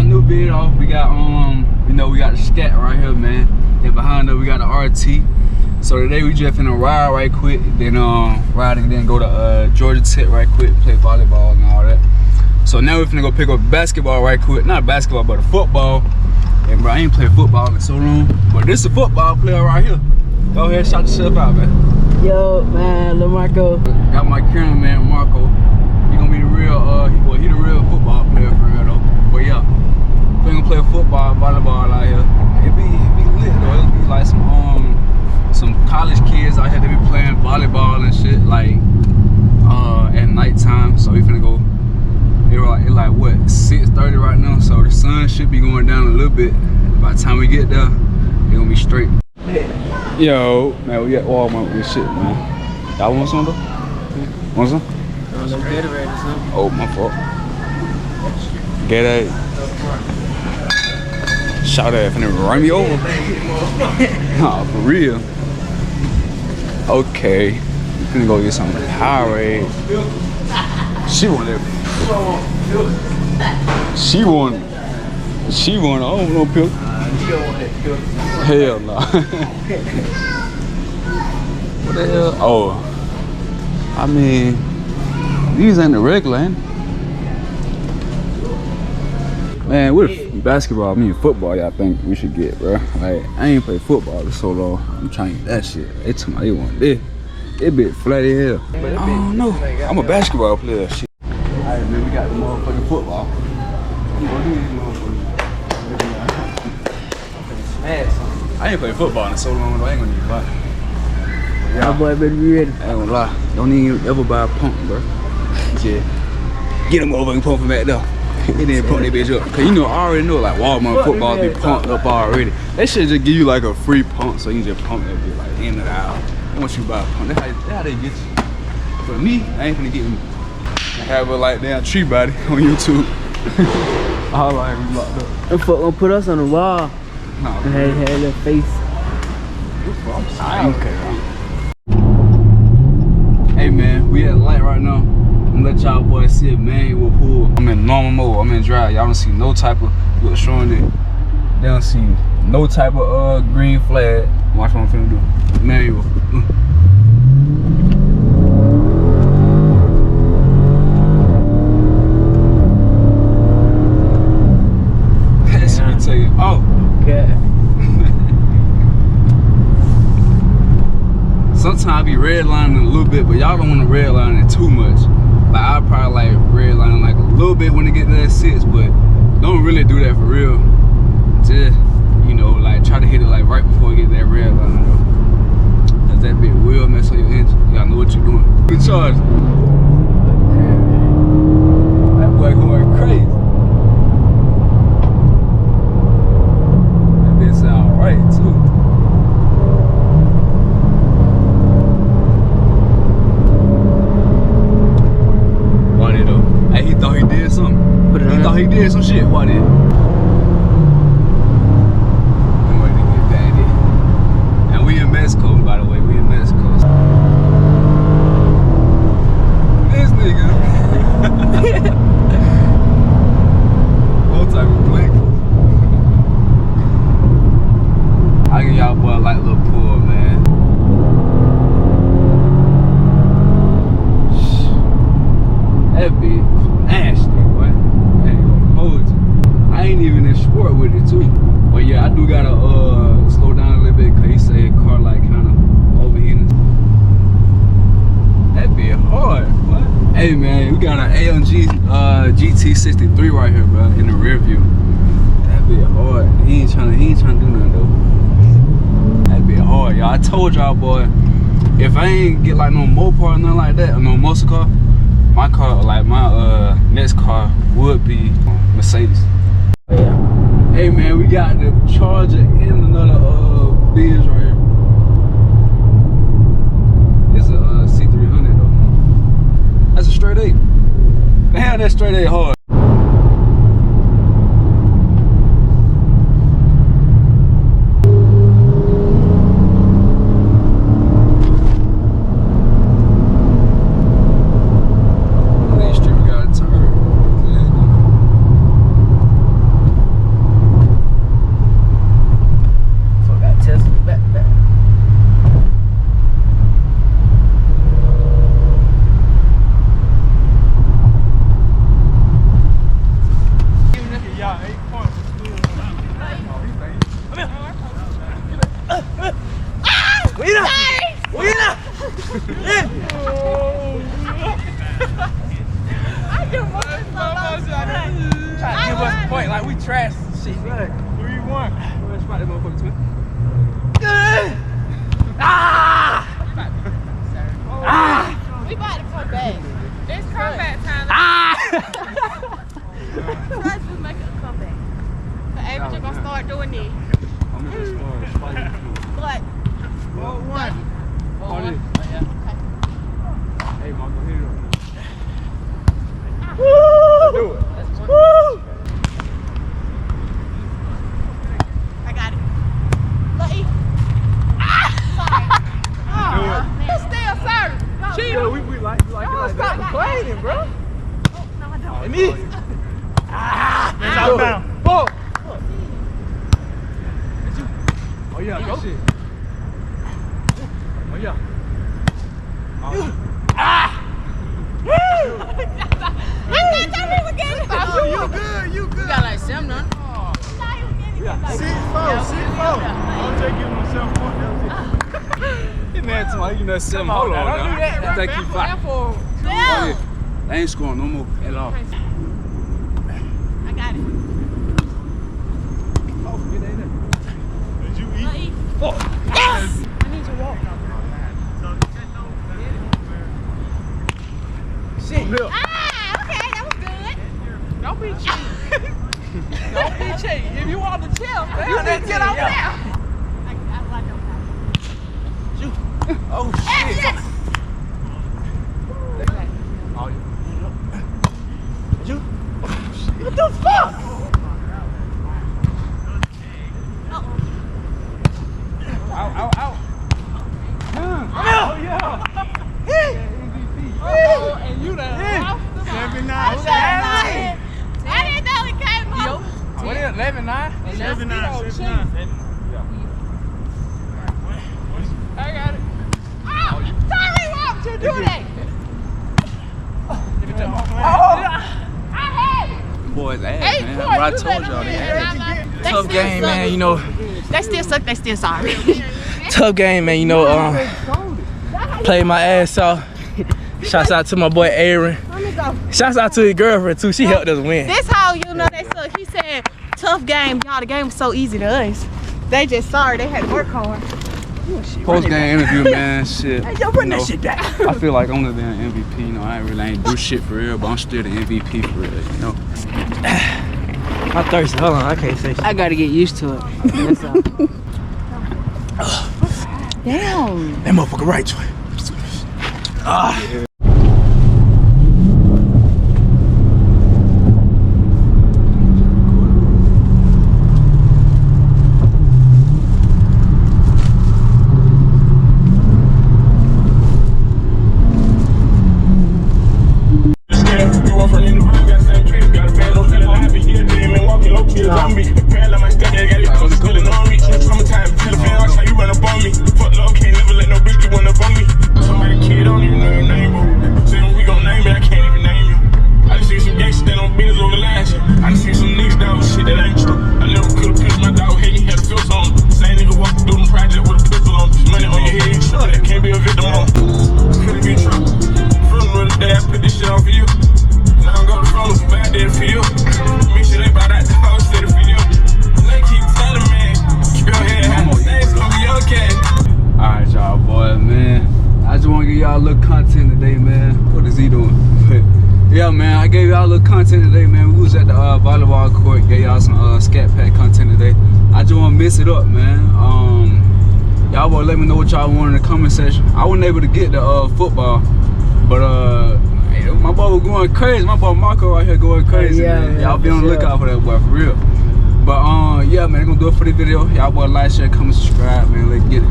new video. We got you know, we got the SCAT right here, man. And behind us we got the RT. So today we just finna ride right quick, then ride and then go to Georgia Tech right quick, play volleyball and all that. So now we're finna go pick up basketball right quick. Not basketball, but a football. And bro, I ain't played football in so long, but this is a football player right here. Go ahead, shout yourself out, man. Yo, man, Lil Marco. Got my cameraman Marco. He gonna be the real, he the real football player for real though. But yeah, we gonna play football, volleyball out here. It be lit though. It'll be like some college kids out here. They be playing volleyball and shit like at nighttime. So we finna go. It's like what, 6:30 right now. So the sun should be going down a little bit. By the time we get there, it's gonna be straight. Yo, man, we at Walmart with this shit, man. Y'all want some though? Want some? Oh, my fault. Get it. Shout out finna run me over. Nah, for real. Okay, we finna go get some Powerade. She want it. She want, I don't know, pill. Hell no. What the hell? Oh, I mean, these ain't the regular, ain't it? Man, what if basketball, I mean football, y'all think we should get, bro? Like, I ain't played football in so long. I'm trying to get that shit. They told me they want this. It bit flat as hell. I don't know. I'm a basketball player. Shit. Alright, man, we got the motherfucking football. I ain't played football in so long, though. I ain't gonna need to buy. Yeah, boy, better be ready. I ain't gonna lie. Don't even ever buy a pump, bro. Yeah. Get a motherfucking pump from back there. It didn't pump that bitch up. Cause you know, I already know like Walmart football be pumped up already. They should just give you like a free pump so you can just pump that bitch like in and out. They want you to buy a pump. That's how they get you. For me, I ain't finna get me. I have a like damn tree body on YouTube. All I ain't locked up. Them fuck gonna put us on the wall. Nah, And had a little face. I ain't okay. Hey man, we at the light right now. I'm gonna let y'all boys see a manual pool. I'm in normal mode, I'm in drive. Y'all don't see no type of, look, showing it. They don't see no type of green flag. Watch what I'm finna do. Manual. That's what I tell you. Oh. Okay. Sometimes I be redlining a little bit, but y'all don't want to redline it too much. Like I probably like redlining like a little bit when it get to that 6, but don't really do that for real. Just, you know, like try to hit it like right before you get that redline though. Cause that bit will mess up your engine. You gotta know what you're doing. Good charge. That boy going crazy. That bit sound right too. He thought he did something. He thought he did some shit. What did? I'm waiting to get daddy. And we in Mexico, by the way. We in Mexico. This nigga. What type of blink? I give y'all boy a light little pull, man. That bitch. Nasty, boy. I ain't gonna hold you. I ain't even in sport with it too. But yeah, I do gotta slow down a little bit cause he said car like kinda overheating. That be hard, what? Hey man, we got an AMG GT63 right here, bro, in the rear view. That be hard. He ain't trying to do nothing though. That be hard, y'all. I told y'all, boy, if I ain't get like no moped or nothing like that, or no muscle car, my car, like my next car would be Mercedez. Yeah. Hey man, we got the Charger in another Biz right here. It's a C300 though. That's a straight 8. Damn, that straight 8 hard. give us a point like we trash shit. 3-1. Let's fight that motherfucker too. We about to come back. It's comeback time. Let's make a comeback. So Ava just gonna start doing this. I'm just fighting. But 4-1. okay. Hey, Marco, hit it up. Woo! Do it. Woo! I got it. Lucky. Sorry. Still sorry. Cheater. We like it like stop complaining, bro. No, I don't. And me. It's outbound. Whoa. Oh yeah, go. Shit. Oh yeah. I thought we were getting it. You good. You got like 7 none. Sit four. I'll take you myself one. That man told me, you know, 7. Hold on, don't do that. I think you 5. Yeah. They ain't scoring no more at all. I got it. Did you eat? Lucky. Fuck. Yes. I need to walk. Shit. Okay, that was good. Don't be cheating. Don't be cheating. If you want the chill, you need to get over there. Oh shit. Yes. Oh, you? What the fuck? Out. Oh yeah. And you done lost the ball. 79. I didn't know it came up. What is it? 11-9? 79. I got it. Oh, sorry, why would you do that? I had it. Boys, ass, 8 man. points. What I told y'all, they ass. Tough game, man. You know. They still suck. They still sorry. Tough game, man. You know, played my ass off. Shouts out to my boy Aaron. Shouts out to his girlfriend too. She helped us win. This how you know they suck. He said, tough game. Y'all, the game was so easy to us. They just sorry. They had to work hard. Post game interview, man. Shit. Hey, yo, run that shit back. I feel like I'm the damn MVP. You know, I ain't do shit for real, but I'm still the MVP for real. You know. I'm thirsty. Hold on, I can't say shit. I gotta get used to it. That's all. Damn. That motherfucker right to it. Yeah, man, I gave y'all a little content today, man. We was at the volleyball court, gave y'all some Scatpack content today. I just want to mix it up, man. Y'all will let me know what y'all want in the comment section. I wasn't able to get the football, but my boy was going crazy. My boy Marco right here going crazy. Yeah, y'all be on the lookout for that boy, for real. But yeah, man, gonna do it for the video. Y'all boy like, share, comment, subscribe, man. Let's get it.